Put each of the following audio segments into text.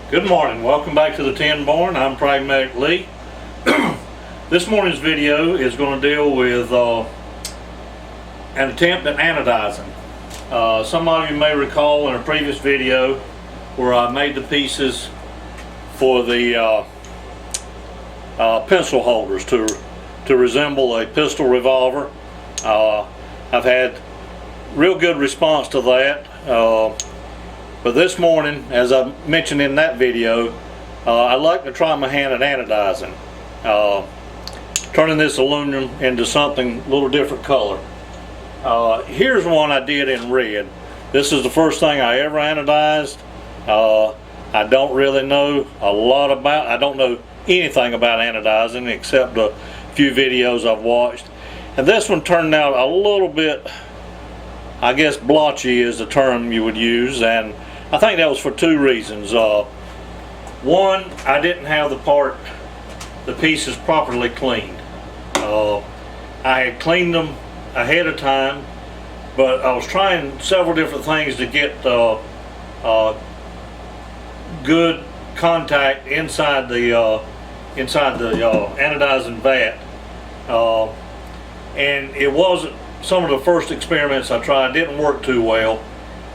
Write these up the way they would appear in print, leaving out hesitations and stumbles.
Good morning. Welcome back to the Tin Barn. I'm Pragmatic Lee. This morning's video is going to deal with an attempt at anodizing. Some of you may recall in a previous video where I made the pieces for the pencil holders to resemble a pistol revolver. I've had real good response to that. But this morning, as I mentioned in that video, I'd like to try my hand at anodizing, turning this aluminum into something a little different color. Here's one I did in red. This is the first thing I ever anodized. I don't really know a lot about, I don't know anything about anodizing except a few videos I've watched. And this one turned out a little bit, I guess blotchy is the term you would use, and I think that was for two reasons. One, I didn't have the pieces properly cleaned. I had cleaned them ahead of time, but I was trying several different things to get good contact inside the anodizing vat, and it wasn't. Some of the first experiments I tried didn't work too well.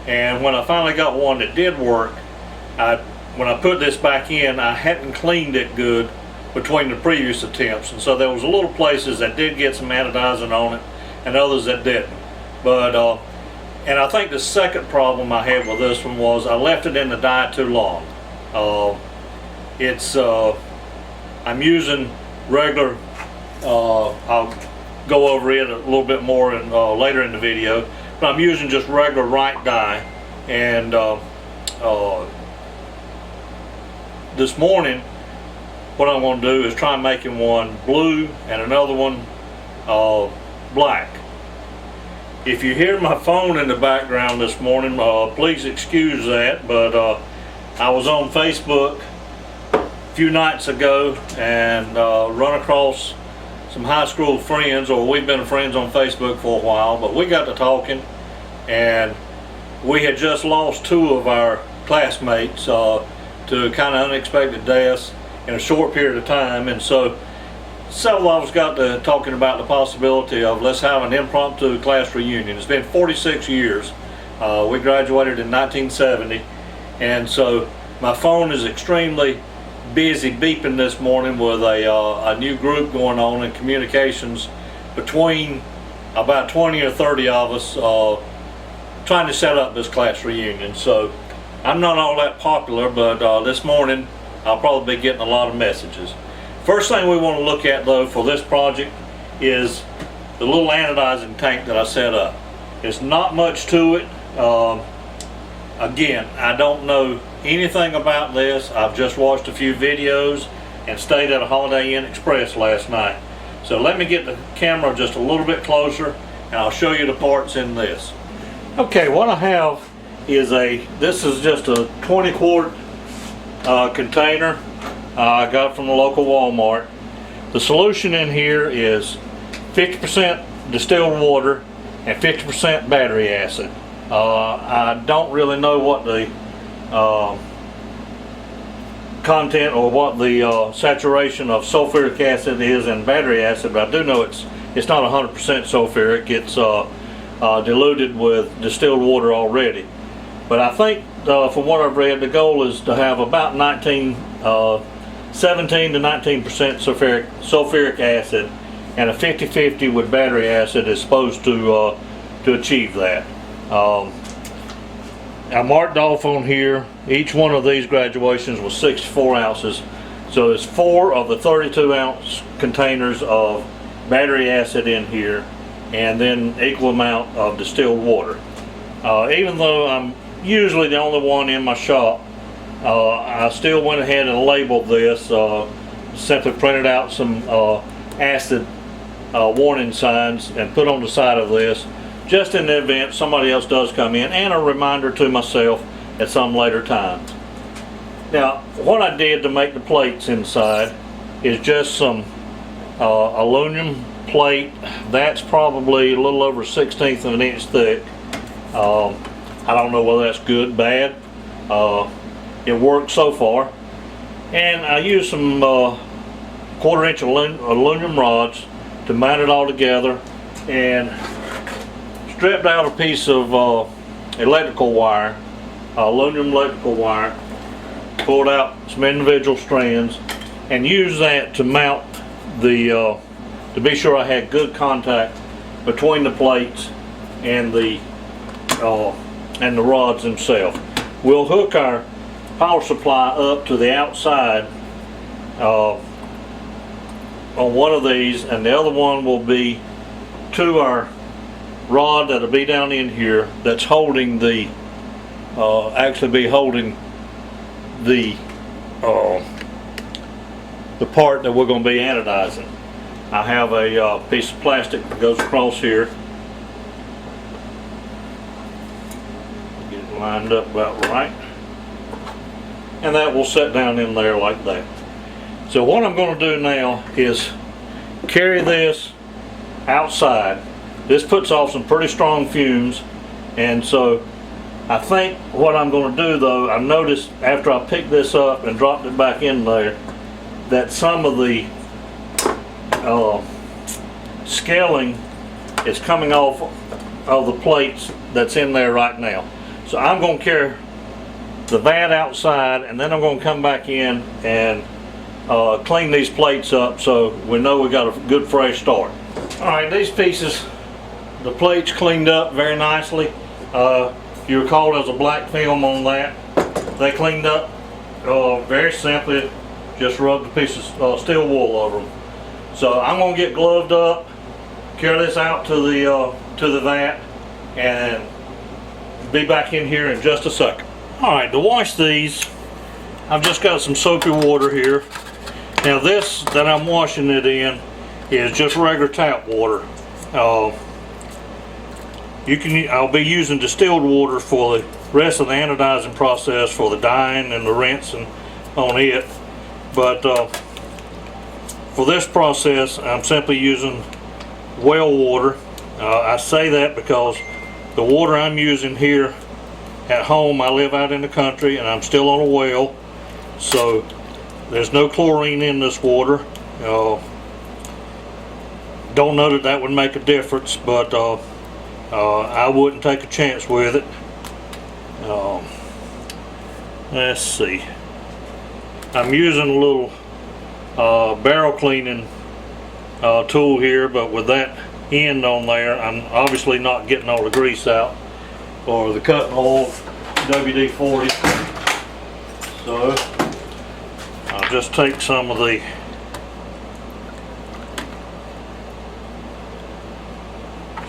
And when I finally got one that did work, when I put this back in, I hadn't cleaned it good between the previous attempts, and so there was a little places that did get some anodizing on it and others that didn't. But and I think the second problem I had with this one was I left it in the dye too long. I'm using regular, I'll go over it a little bit more later in the video, but I'm using just regular right dye. And this morning what I'm going to do is try making one blue and another one black. If you hear my phone in the background this morning, please excuse that, but I was on Facebook a few nights ago and run across some high school friends, or we've been friends on Facebook for a while, but we got to talking, and we had just lost two of our classmates to kind of unexpected deaths in a short period of time. And so several of us got to talking about the possibility of let's have an impromptu class reunion. It's been 46 years. We graduated in 1970, and so my phone is extremely busy beeping this morning with a new group going on in communications between about 20 or 30 of us trying to set up this class reunion. So I'm not all that popular, but this morning I'll probably be getting a lot of messages. First thing we want to look at though for this project is the little anodizing tank that I set up. It's not much to it. Again, I don't know anything about this. I've just watched a few videos and stayed at a Holiday Inn Express last night. So let me get the camera just a little bit closer and I'll show you the parts in this. Okay, what I have is this is just a 20 quart container I got from the local Walmart. The solution in here is 50% distilled water and 50% battery acid. I don't really know what the content or what the saturation of sulfuric acid is in battery acid, but I do know it's not 100% sulfuric. It's diluted with distilled water already. But I think from what I've read, the goal is to have about 17 to 19% sulfuric acid, and a 50-50 with battery acid is supposed to achieve that. I marked off on here, each one of these graduations was 64 ounces. So there's 4 of the 32 ounce containers of battery acid in here, and then equal amount of distilled water. Even though I'm usually the only one in my shop, I still went ahead and labeled this, simply printed out some acid warning signs and put on the side of this, just in the event somebody else does come in, and a reminder to myself at some later time. Now, what I did to make the plates inside is just some aluminum plate that's probably a little over 1/16 of an inch thick. I don't know whether that's good, bad. it works so far. And I used some 1/4 inch aluminum rods to mount it all together, and stripped out a piece of electrical wire, aluminum electrical wire, pulled out some individual strands, and used that to mount the to be sure I had good contact between the plates and the rods themselves. We'll hook our power supply up to the outside on one of these, and the other one will be to our rod that'll be down in here that's holding the actually be holding the part that we're going to be anodizing. I have a piece of plastic that goes across here. Get it lined up about right, and that will set down in there like that. So what I'm going to do now is carry this outside. This puts off some pretty strong fumes, and so I think what I'm going to do, though, I noticed after I picked this up and dropped it back in there that some of the scaling is coming off of the plates that's in there right now. So I'm going to carry the vat outside, and then I'm going to come back in and clean these plates up so we know we got a good fresh start. Alright, these pieces, the plates cleaned up very nicely. You recall there's a black film on that. They cleaned up very simply, just rubbed a piece of steel wool over them. So I'm going to get gloved up, carry this out to the vat, and be back in here in just a second. Alright, to wash these, I've just got some soapy water here. Now this that I'm washing it in is just regular tap water. I'll be using distilled water for the rest of the anodizing process, for the dyeing and the rinsing on it. But for this process, I'm simply using well water. I say that because the water I'm using here at home, I live out in the country and I'm still on a well, so there's no chlorine in this water. Don't know that would make a difference, but I wouldn't take a chance with it. Let's see. I'm using a little barrel cleaning tool here, but with that end on there, I'm obviously not getting all the grease out, or the cutting oil, WD-40. So I'll just take some of the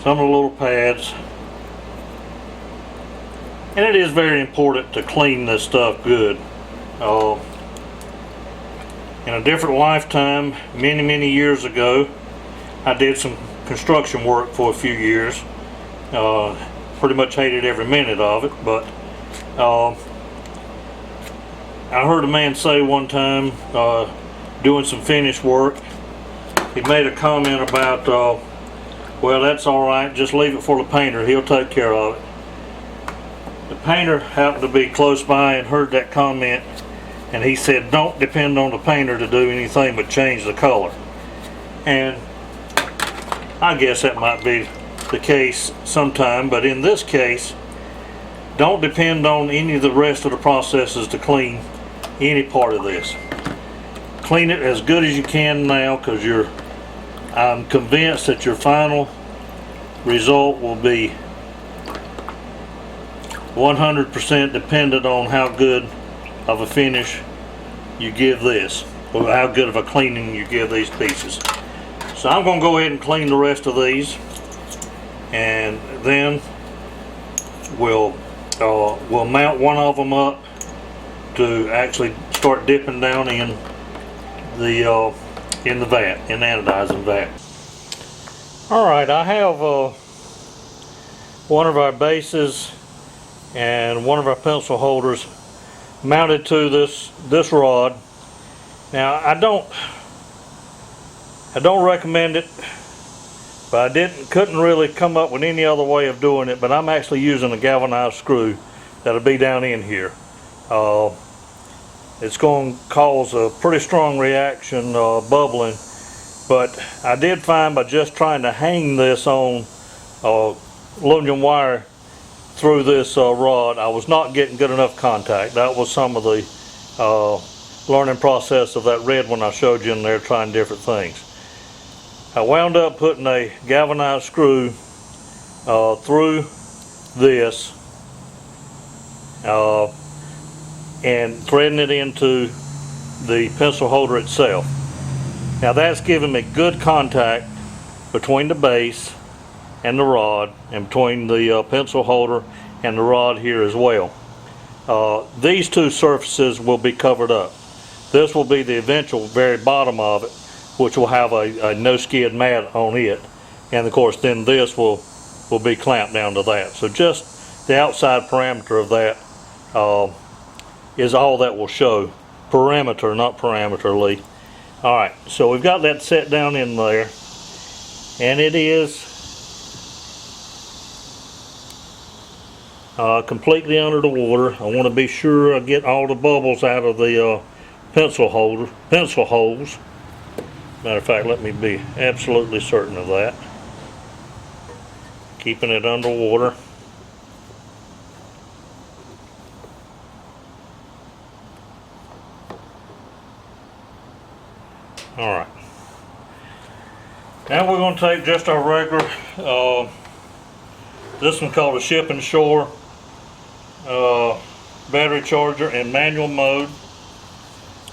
little pads, and it is very important to clean this stuff good. In a different lifetime, many years ago, I did some construction work for a few years. Pretty much hated every minute of it, but I heard a man say one time, doing some finish work, he made a comment about, well, that's alright, just leave it for the painter, he'll take care of it. The painter happened to be close by and heard that comment, and he said, don't depend on the painter to do anything but change the color. And I guess that might be the case sometime, but in this case, don't depend on any of the rest of the processes to clean any part of this. Clean it as good as you can now, because I'm convinced that your final result will be 100% dependent on how good of a finish you give this, or how good of a cleaning you give these pieces. So I'm going to go ahead and clean the rest of these, and then we'll mount one of them up to actually start dipping down in the vat, in the anodizing vat. Alright, I have one of our bases and one of our pencil holders mounted to this rod. Now I don't recommend it, but I couldn't really come up with any other way of doing it, but I'm actually using a galvanized screw that'll be down in here. it's going to cause a pretty strong reaction, bubbling. But I did find by just trying to hang this on aluminum wire through this rod, I was not getting good enough contact. That was some of the learning process of that red one I showed you in there, trying different things. I wound up putting a galvanized screw through this and threading it into the pencil holder itself. Now that's giving me good contact between the base and the rod, and between the pencil holder and the rod here as well. These two surfaces will be covered up. This will be the eventual very bottom of it, which will have a no skid mat on it, and of course then this will be clamped down to that. So just the outside parameter of that is all that will show. Perimeter, not parameterly. Alright, so we've got that set down in there, and it is completely under the water. I want to be sure I get all the bubbles out of the pencil holes. Matter of fact, let me be absolutely certain of that. Keeping it underwater. Alright. Now we're going to take just our regular, this one called a Ship and Shore battery charger in manual mode.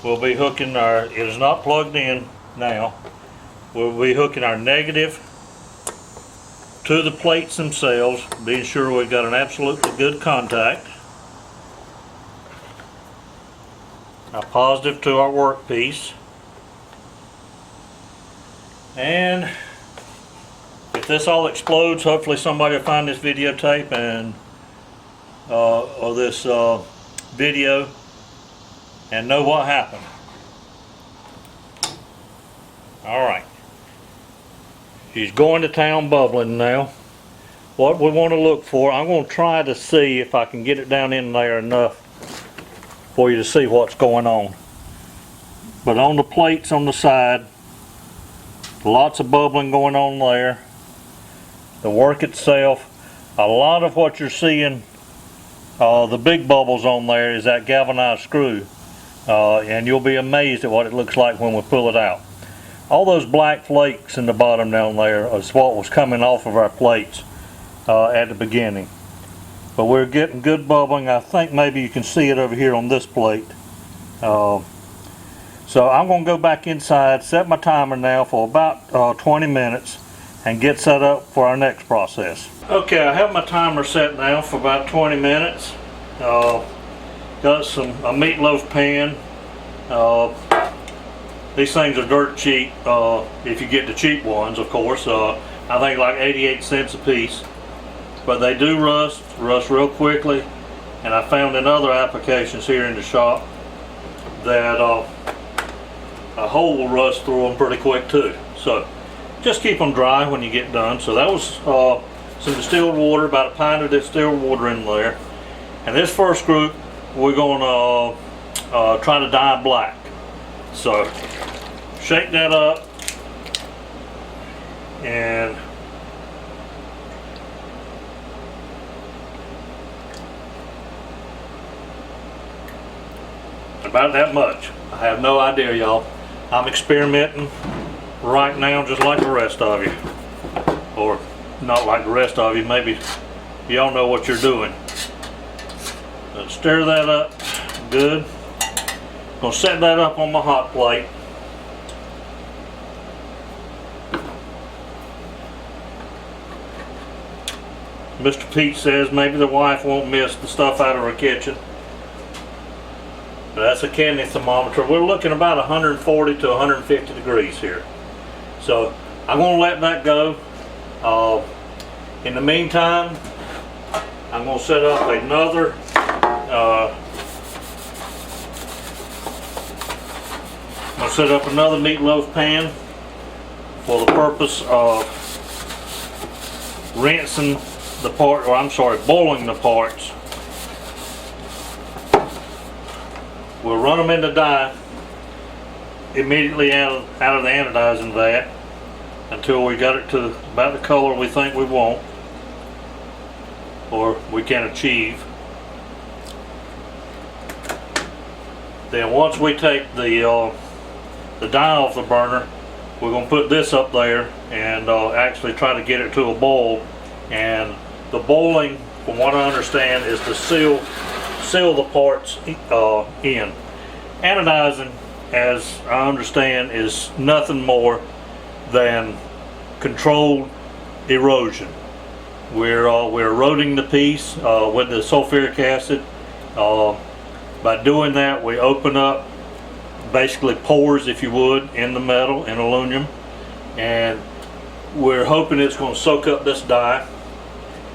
We'll be hooking our, it is not plugged in now, we'll be hooking our negative to the plates themselves, being sure we've got an absolutely good contact. Our positive to our workpiece. And if this all explodes, hopefully somebody will find this videotape and or this video and know what happened. Alright. She's going to town bubbling now. What we want to look for, I'm going to try to see if I can get it down in there enough for you to see what's going on. But on the plates on the side, lots of bubbling going on there. The work itself, a lot of what you're seeing, the big bubbles on there is that galvanized screw, and you'll be amazed at what it looks like when we pull it out. All those black flakes in the bottom down there is what was coming off of our plates at the beginning. But we're getting good bubbling. I think maybe you can see it over here on this plate. So I'm going to go back inside, set my timer now for about 20 minutes and get set up for our next process. Okay, I have my timer set now for about 20 minutes. Got a meatloaf pan. These things are dirt cheap if you get the cheap ones, of course. I think like 88 cents a piece. But they do rust real quickly. And I found in other applications here in the shop that a hole will rust through them pretty quick too. So just keep them dry when you get done. So that was some distilled water, about a pint of distilled water in there. And this first group we're going to try to dye black. So shake that up and about that much. I have no idea, y'all. I'm experimenting right now just like the rest of you. Or not like the rest of you, maybe y'all know what you're doing. Let's stir that up good. I'm going to set that up on my hot plate. Mr. Pete says maybe the wife won't miss the stuff out of her kitchen. But that's a candy thermometer. We're looking about 140 to 150 degrees here. So I'm going to let that go. In the meantime, I'm going to set up another meatloaf pan for the purpose of rinsing the boiling the parts we'll run them in the dye immediately out of the anodizing vat until we got it to about the color we think we want or we can achieve. Then once we take the dye off the burner, we're going to put this up there and actually try to get it to a boil. And the boiling, from what I understand, is to seal the parts in. Anodizing, as I understand, is nothing more than controlled erosion. We're eroding the piece with the sulfuric acid. By doing that, we open up basically pores, if you would, in the metal and aluminum, and we're hoping it's going to soak up this dye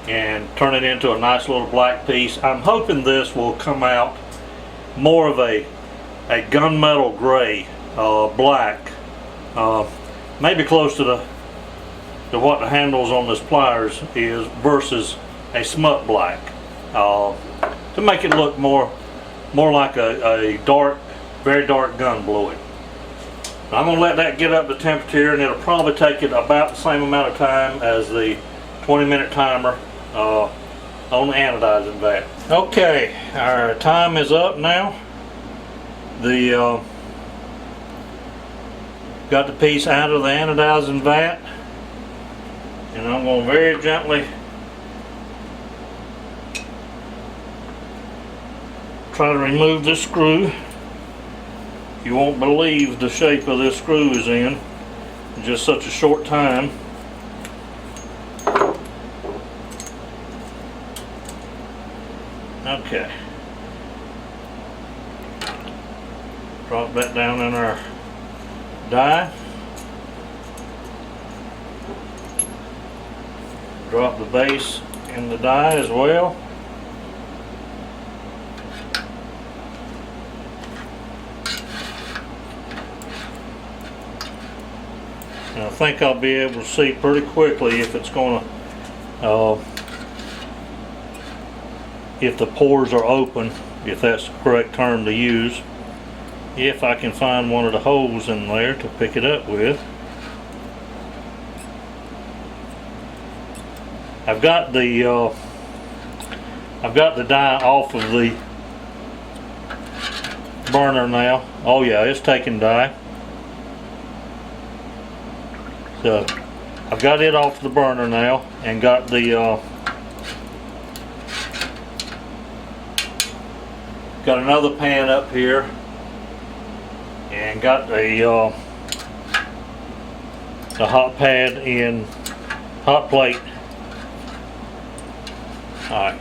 and turn it into a nice little black piece. I'm hoping this will come out more of a gunmetal gray, black, maybe close to what the handles on this pliers is versus a smut black, to make it look more like a dark, very dark gun bluing. I'm going to let that get up to temperature, and it'll probably take it about the same amount of time as the 20-minute timer on the anodizing vat. Okay, our time is up now. Got the piece out of the anodizing vat, and I'm going to very gently try to remove this screw. You won't believe the shape of this screw is in just such a short time. Okay. Drop that down in our dye. Drop the base in the dye as well. And I think I'll be able to see pretty quickly if it's going to, if the pores are open, if that's the correct term to use. If I can find one of the holes in there to pick it up with. I've got the dye off of the burner now. Oh yeah, it's taking dye. So I've got it off the burner now, and got the got another pan up here, and got a hot pad in hot plate. Alright,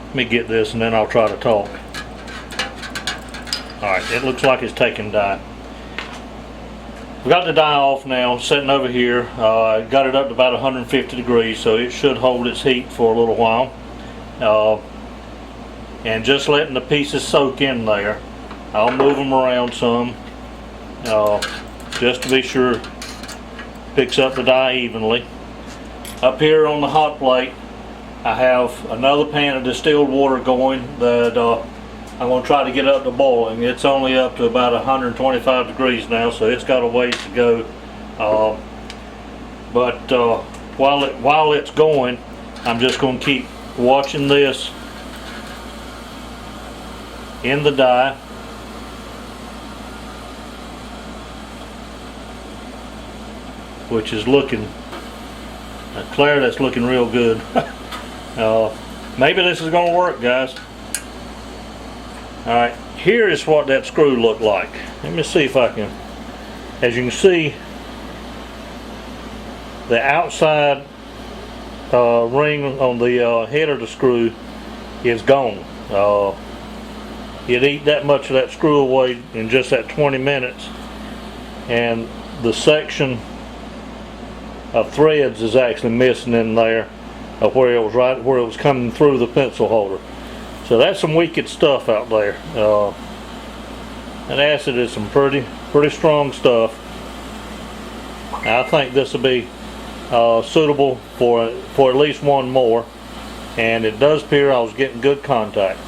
let me get this and then I'll try to talk. Alright, it looks like it's taking dye. We got the dye off now, sitting over here. Got it up to about 150 degrees, so it should hold its heat for a little while. And just letting the pieces soak in there. I'll move them around some, just to be sure it picks up the dye evenly. Up here on the hot plate, I have another pan of distilled water going that I'm going to try to get up to boiling. It's only up to about 125 degrees now, so it's got a ways to go. But while it's going, I'm just going to keep watching this in the dye. Which is looking, Claire, that's looking real good. Maybe this is going to work, guys. Alright, here is what that screw looked like. Let me see if I can, as you can see, the outside ring on the head of the screw is gone. You'd eat that much of that screw away in just that 20 minutes, and the section of threads is actually missing in there where it was right where it was coming through the pencil holder. So that's some wicked stuff out there. That acid is some pretty strong stuff. I think this will be suitable for at least one more, and it does appear I was getting good contact.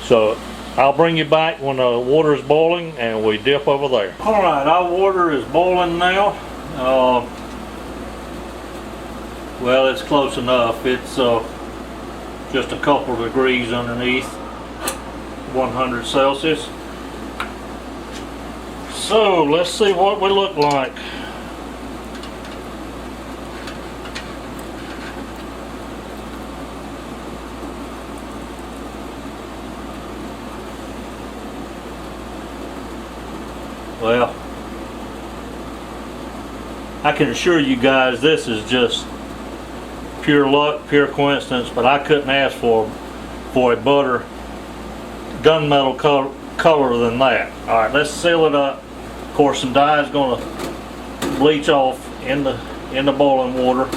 So I'll bring you back when the water is boiling and we dip over there. All right, our water is boiling now. Well, it's close enough. It's just a couple degrees underneath 100 Celsius. So let's see what we look like. Well, I can assure you guys this is just pure luck, pure coincidence, but I couldn't ask for a butter gunmetal color than that. All right, let's seal it up. Of course, some dye is going to bleach off in the boiling water.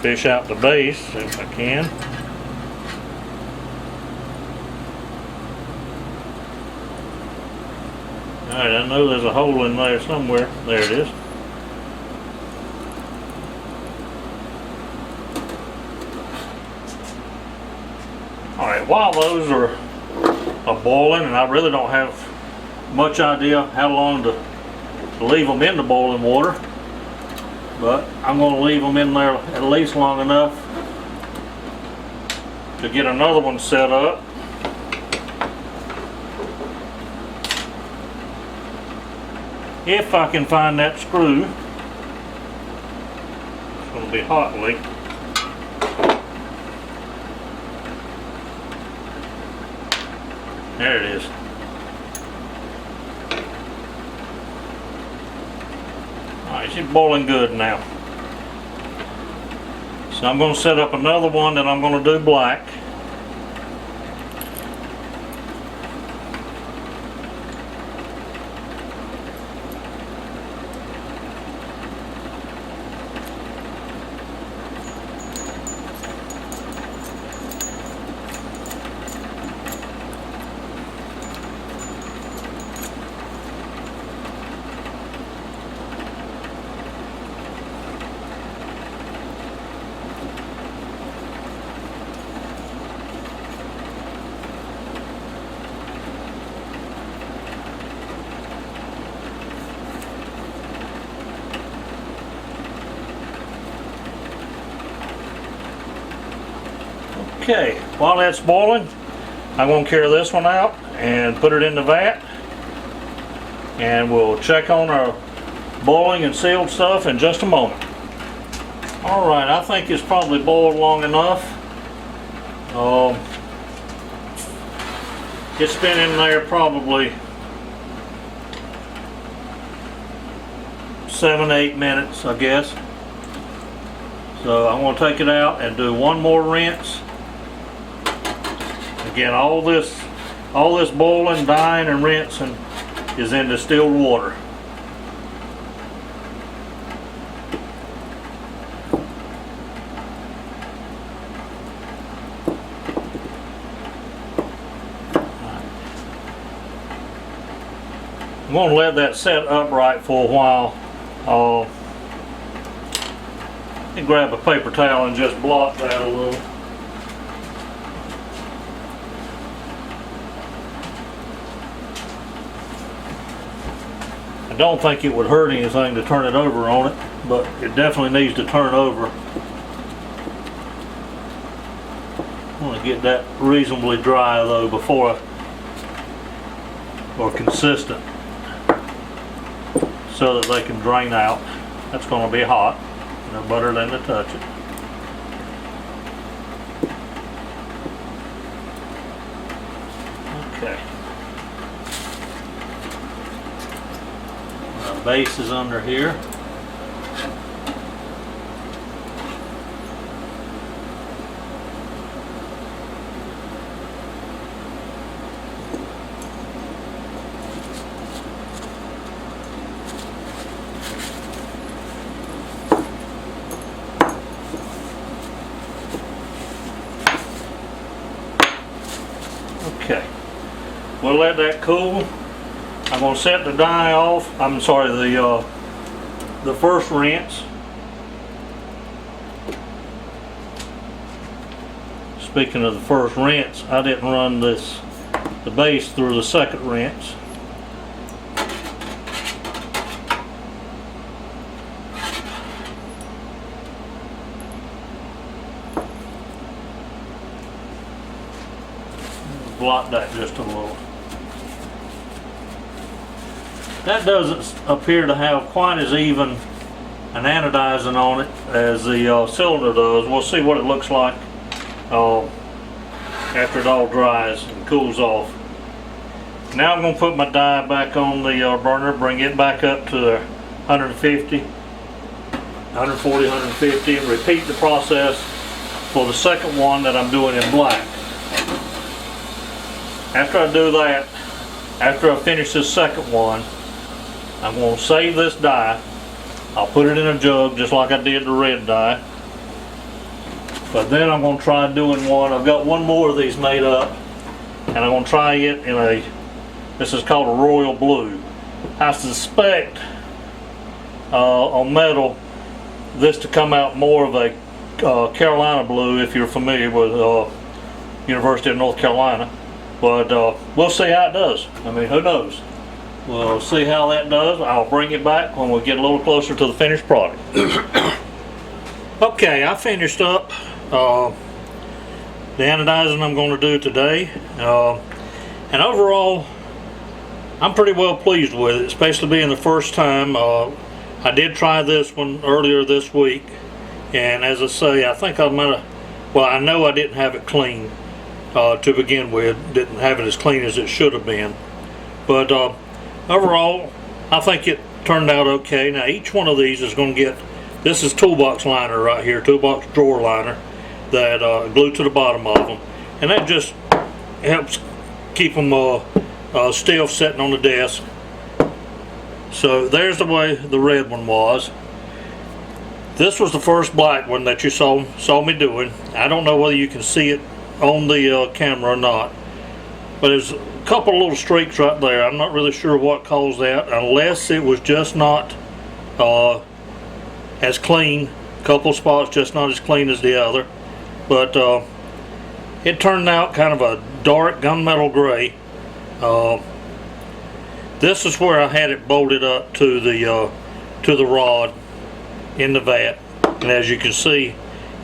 Fish out the base if I can. Alright, I know there's a hole in there somewhere. There it is. Alright, while those are boiling, and I really don't have much idea how long to leave them in the boiling water, but I'm going to leave them in there at least long enough to get another one set up. If I can find that screw. It's going to be hotly. There it is. Alright, she's boiling good now. So I'm going to set up another one that I'm going to do black. Okay, while that's boiling, I'm going to carry this one out and put it in the vat, and we'll check on our boiling and sealed stuff in just a moment. Alright, I think it's probably boiled long enough. It's been in there probably 7-8 minutes, I guess. So I'm going to take it out and do one more rinse. Again, all this boiling, dyeing, and rinsing is in distilled water. I'm going to let that set upright for a while. And grab a paper towel and just blot that a little. I don't think it would hurt anything to turn it over on it, but it definitely needs to turn over. I want to get that reasonably dry though before or consistent, so that they can drain out. That's going to be hot. No better than to touch it. Okay. The base is under here. Okay, we'll let that cool. I'm going to set the dye off. I'm sorry, the the first rinse. Speaking of the first rinse, I didn't run the base through the second rinse. Blot that just a little. That doesn't appear to have quite as even an anodizing on it as the cylinder does. We'll see what it looks like after it all dries and cools off. Now I'm going to put my dye back on the burner, bring it back up to 150, 140, 150, and repeat the process for the second one that I'm doing in black. After I do that, after I finish this second one, I'm going to save this dye. I'll put it in a jug just like I did the red dye. But then I'm going to try doing one. I've got one more of these made up, and I'm going to try it in a, this is called a royal blue. I suspect on metal this to come out more of a Carolina blue, if you're familiar with University of North Carolina. But we'll see how it does. I mean, who knows? We'll see how that does. I'll bring it back when we get a little closer to the finished product. Okay, I finished up the anodizing I'm going to do today. And overall, I'm pretty well pleased with it, especially being the first time. I did try this one earlier this week. And as I say, I think I might have, well, I know I didn't have it clean. To begin with, didn't have it as clean as it should have been, but overall I think it turned out okay. Now each one of these is going to get, this is toolbox liner right here, toolbox drawer liner that glued to the bottom of them, and that just helps keep them still sitting on the desk. So there's the way the red one was. This was the first black one that you saw me doing. I don't know whether you can see it on the camera or not, but there's a couple of little streaks right there. I'm not really sure what caused that, unless it was just not as clean. A couple of spots just not as clean as the other, but it turned out kind of a dark gunmetal gray. This is where I had it bolted up to the rod in the vat, and as you can see,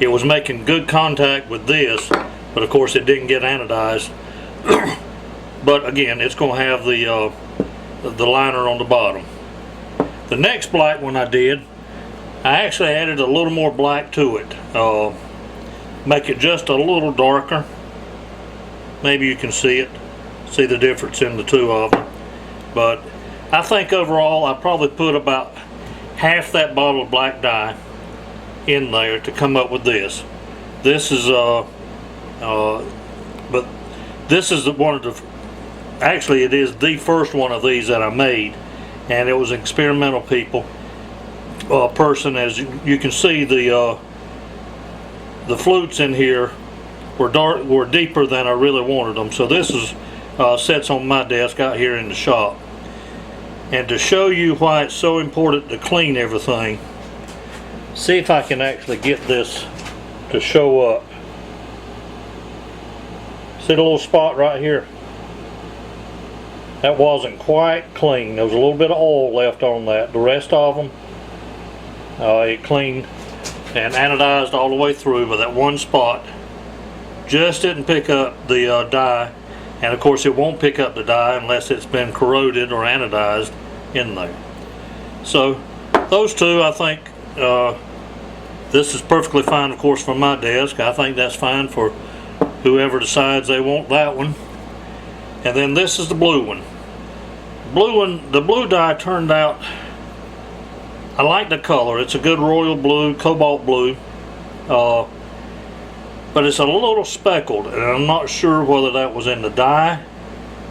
it was making good contact with this. But of course it didn't get anodized. But again, it's going to have the liner on the bottom. The next black one I did, I actually added a little more black to it. Make it just a little darker. Maybe you can see it. See the difference in the two of them. But I think overall I probably put about half that bottle of black dye in there to come up with this. This is but this is one of the, actually it is the first one of these that I made, and it was an experimental person. As you can see, the flutes in here were deeper than I really wanted them. So this is sits on my desk out here in the shop. And to show you why it's so important to clean everything, see if I can actually get this to show up. See the little spot right here? That wasn't quite clean. There was a little bit of oil left on that. The rest of them, it cleaned and anodized all the way through, but that one spot just didn't pick up the dye. And of course it won't pick up the dye unless it's been corroded or anodized in there. So those two, I think, this is perfectly fine, of course, for my desk. I think that's fine for whoever decides they want that one. And then this is the blue one. The blue dye turned out, I like the color. It's a good royal blue, cobalt blue, but it's a little speckled, and I'm not sure whether that was in the dye.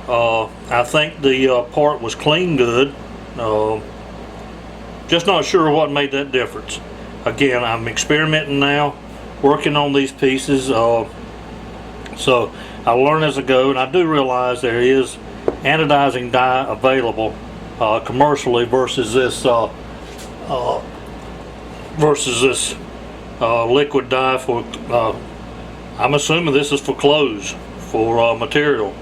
I think the part was clean good. Just not sure what made that difference. Again, I'm experimenting now, working on these pieces. So I learn as I go, and I do realize there is anodizing dye available commercially versus this versus this liquid dye for, I'm assuming this is for clothes, for material.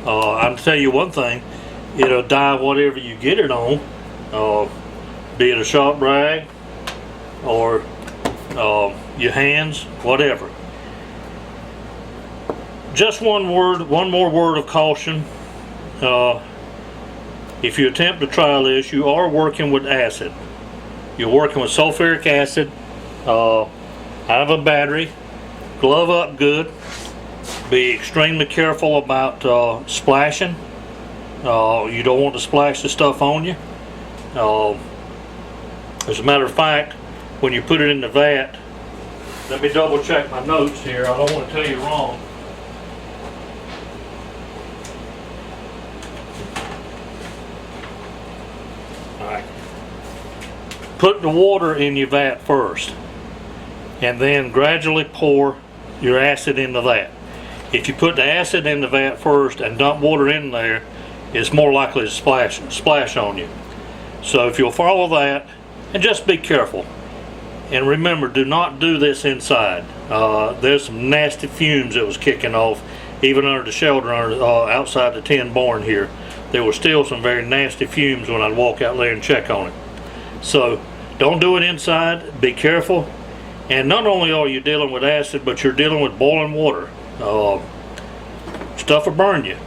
I can tell you one thing, it'll dye whatever you get it on, be it a shop rag or your hands, whatever. Just one more word of caution. If you attempt to try this, you are working with acid. You're working with sulfuric acid out of a battery. Glove up good. Be extremely careful about splashing. You don't want to splash the stuff on you. As a matter of fact, when you put it in the vat, let me double check my notes here. I don't want to tell you wrong. Alright. Put the water in your vat first, and then gradually pour your acid into that. If you put the acid in the vat first and dump water in there, it's more likely to splash on you. So if you'll follow that, and just be careful. And remember, do not do this inside. There's some nasty fumes that was kicking off, even under the shelter outside the tin barn here. There were still some very nasty fumes when I'd walk out there and check on it. So don't do it inside. Be careful. And not only are you dealing with acid, but you're dealing with boiling water. Stuff will burn you.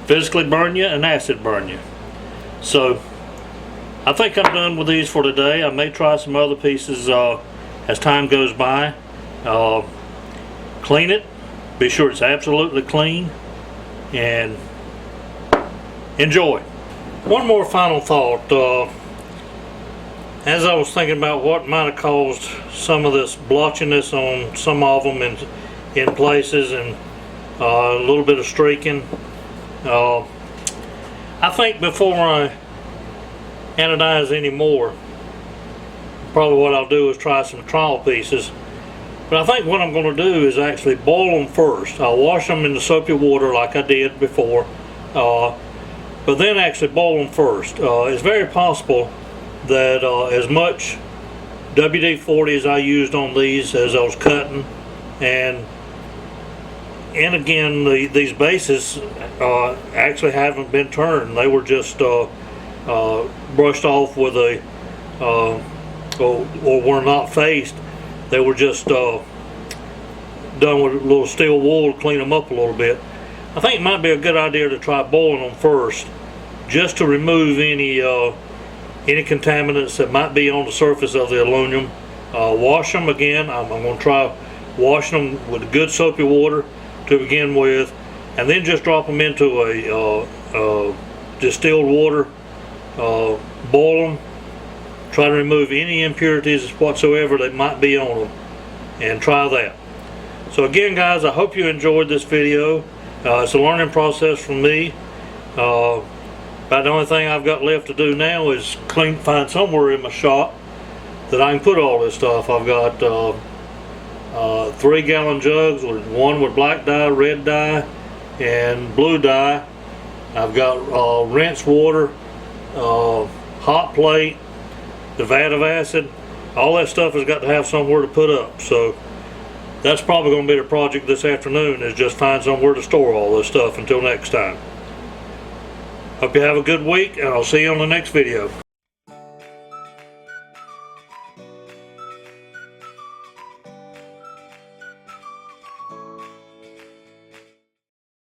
Physically burn you and acid burn you. So I think I'm done with these for today. I may try some other pieces as time goes by. Clean it. Be sure it's absolutely clean. And enjoy. One more final thought. As I was thinking about what might have caused some of this blotchiness on some of them in places, and a little bit of streaking, I think before I anodize anymore, probably what I'll do is try some trial pieces. But I think what I'm going to do is actually boil them first. I'll wash them in the soapy water like I did before, but then actually boil them first. It's very possible that as much WD-40 as I used on these as I was cutting, and again, these bases actually haven't been turned. They were just brushed off with a or were not faced. They were just done with a little steel wool to clean them up a little bit. I think it might be a good idea to try boiling them first, just to remove any contaminants that might be on the surface of the aluminum. Wash them again. I'm going to try washing them with good soapy water to begin with, and then just drop them into a distilled water. Boil them. Try to remove any impurities whatsoever that might be on them, and try that. So again, guys, I hope you enjoyed this video. It's a learning process for me. About the only thing I've got left to do now is find somewhere in my shop that I can put all this stuff. I've got 3-gallon jugs, one with black dye, red dye, and blue dye. I've got rinse water, hot plate, the vat of acid. All that stuff has got to have somewhere to put up. So that's probably going to be the project this afternoon, is just find somewhere to store all this stuff until next time. Hope you have a good week, and I'll see you on the next video.